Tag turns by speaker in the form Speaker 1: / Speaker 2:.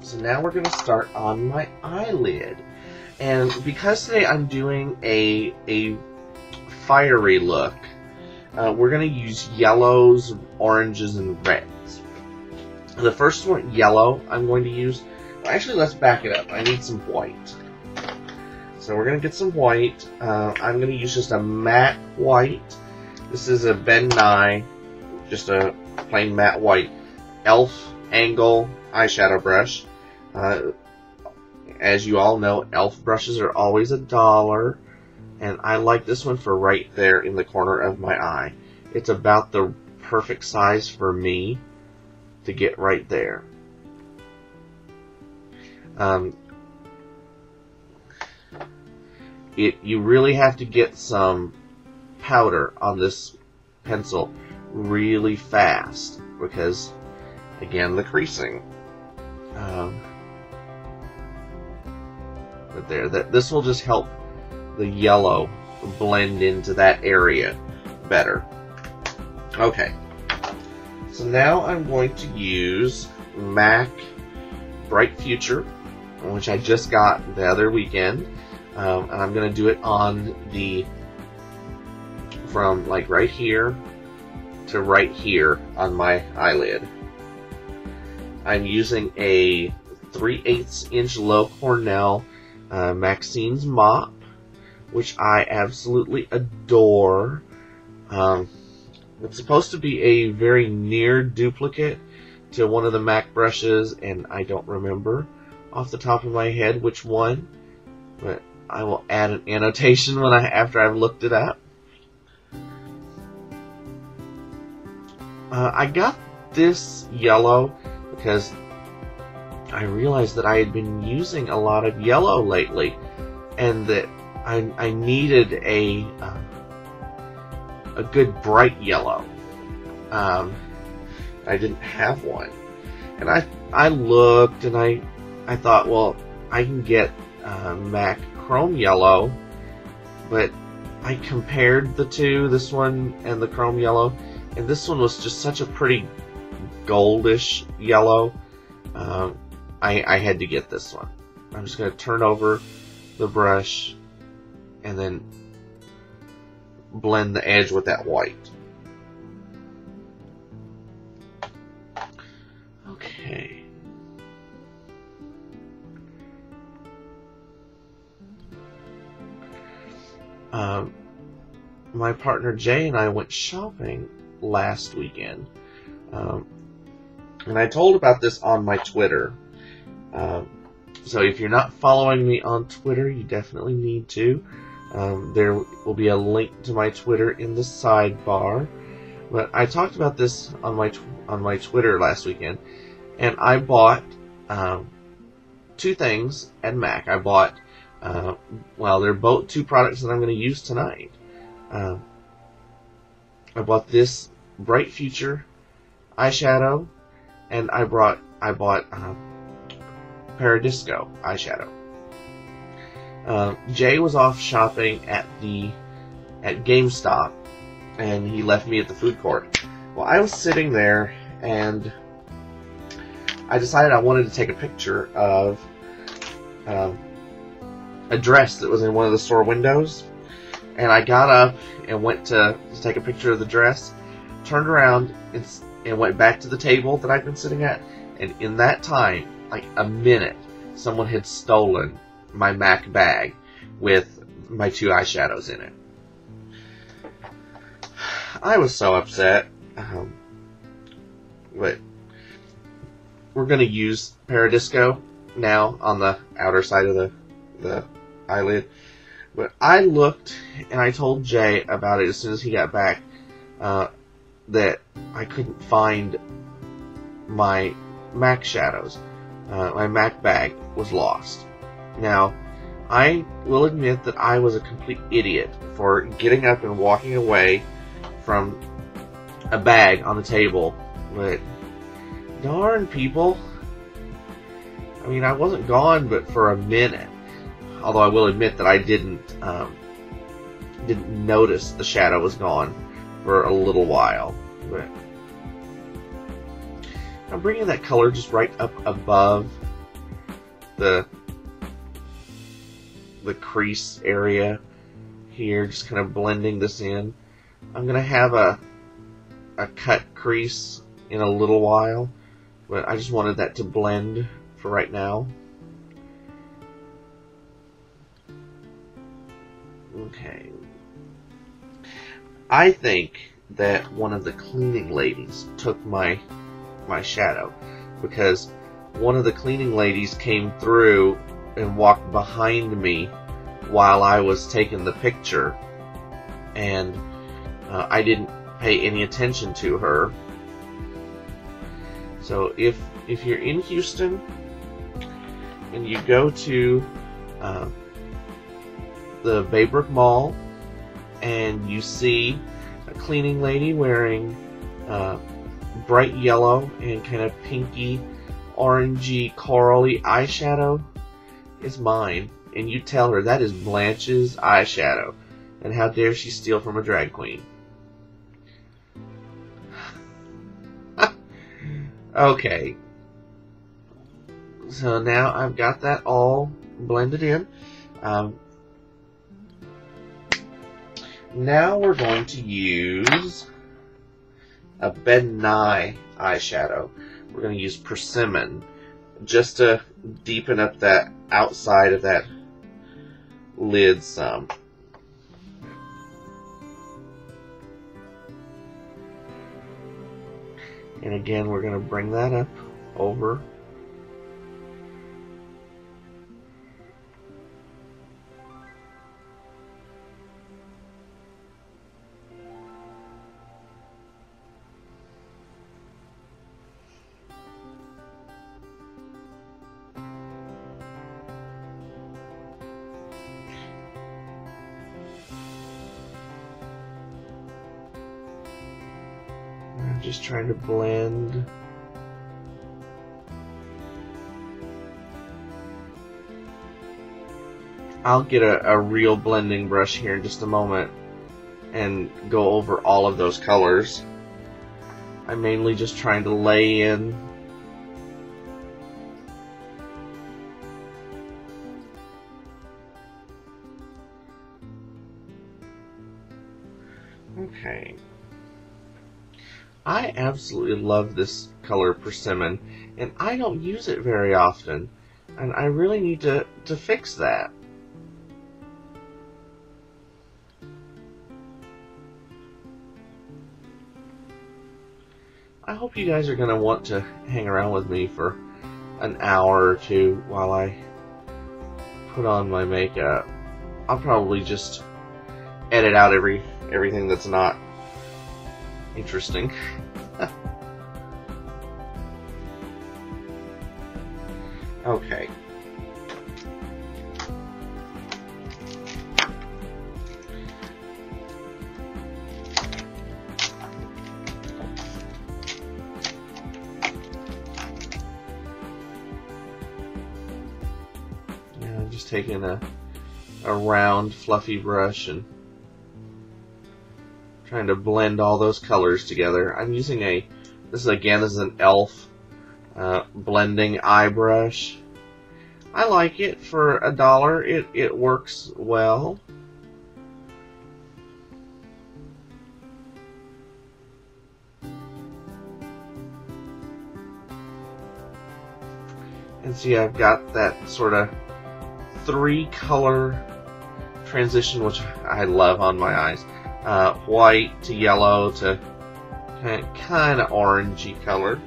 Speaker 1: So now we're going to start on my eyelid. And because today I'm doing a fiery look, we're going to use yellows, oranges, and reds. The first one, yellow, I'm going to use. Actually, let's back it up. I need some white. So we're going to get some white. I'm going to use just a matte white. This is a Ben Nye, just a plain matte white e.l.f. angle eyeshadow brush. As you all know, e.l.f. brushes are always $1, and I like this one for right there in the corner of my eye. It's about the perfect size for me to get right there. You really have to get some powder on this pencil really fast because, again, the creasing. But there, this will just help the yellow blend into that area better. Okay, so now I'm going to use MAC Bright Future, which I just got the other weekend. And I'm going to do it on from like right here to right here on my eyelid. I'm using a 3/8 inch low Cornell Maxine's mop, which I absolutely adore. It's supposed to be a very near duplicate to one of the MAC brushes, and I don't remember off the top of my head which one, but I will add an annotation after I've looked it up. I got this yellow because I realized that I had been using a lot of yellow lately, and that I needed a good bright yellow. I didn't have one, and I looked and I thought, well, I can get MAC Chrome Yellow, but I compared the two, this one and the Chrome Yellow, and this one was just such a pretty goldish yellow. I had to get this one. I'm just going to turn over the brush and then blend the edge with that white. Okay. My partner Jay and I went shopping last weekend, and I told about this on my Twitter. So if you're not following me on Twitter, you definitely need to. There will be a link to my Twitter in the sidebar. But I talked about this on my Twitter last weekend, and I bought two things at MAC. I bought well, they're both two products that I'm going to use tonight. I bought this Bright Future eyeshadow, and I bought Paradisco eyeshadow. Jay was off shopping at GameStop, and he left me at the food court. Well, I was sitting there, and I decided I wanted to take a picture of a dress that was in one of the store windows, and I got up and went to take a picture of the dress, turned around and went back to the table that I'd been sitting at, and in that time, like a minute, someone had stolen my MAC bag with my two eyeshadows in it. I was so upset, but we're going to use Paradisco now on the outer side of the eyelid. But I looked and I told Jay about it as soon as he got back, that I couldn't find my MAC shadows. My MAC bag was lost. Now, I will admit that I was a complete idiot for getting up and walking away from a bag on the table, but darn people, I mean, I wasn't gone but for a minute. Although I will admit that I didn't notice the shadow was gone for a little while. But I'm bringing that color just right up above the crease area here, just kind of blending this in. I'm gonna have a cut crease in a little while, but I just wanted that to blend for right now. Okay. I think that one of the cleaning ladies took my shadow, because one of the cleaning ladies came through and walked behind me while I was taking the picture, and I didn't pay any attention to her. So if you're in Houston and you go to the Baybrook Mall and you see a cleaning lady wearing bright yellow and kind of pinky, orangey, corally eyeshadow, it's mine. And you tell her that is Blanche's eyeshadow, and how dare she steal from a drag queen. Okay, so now I've got that all blended in. Now we're going to use a Bed Nye eyeshadow. We're going to use Persimmon just to deepen up that outside of that lid some. And again, we're going to bring that up over. I'm just trying to blend. I'll get a real blending brush here in just a moment and go over all of those colors. I'm mainly just trying to lay in okay. I absolutely love this color Persimmon, and I don't use it very often, and I really need to fix that. I hope you guys are going to want to hang around with me for an hour or two while I put on my makeup. I'll probably just edit out everything that's not interesting. Okay. Yeah, I'm just taking a round fluffy brush and trying to blend all those colors together. I'm using this is an e.l.f. Blending eye brush. I like it for $1. It works well. And see, I've got that sort of 3-color transition, which I love on my eyes. White to yellow to kind of orangey color.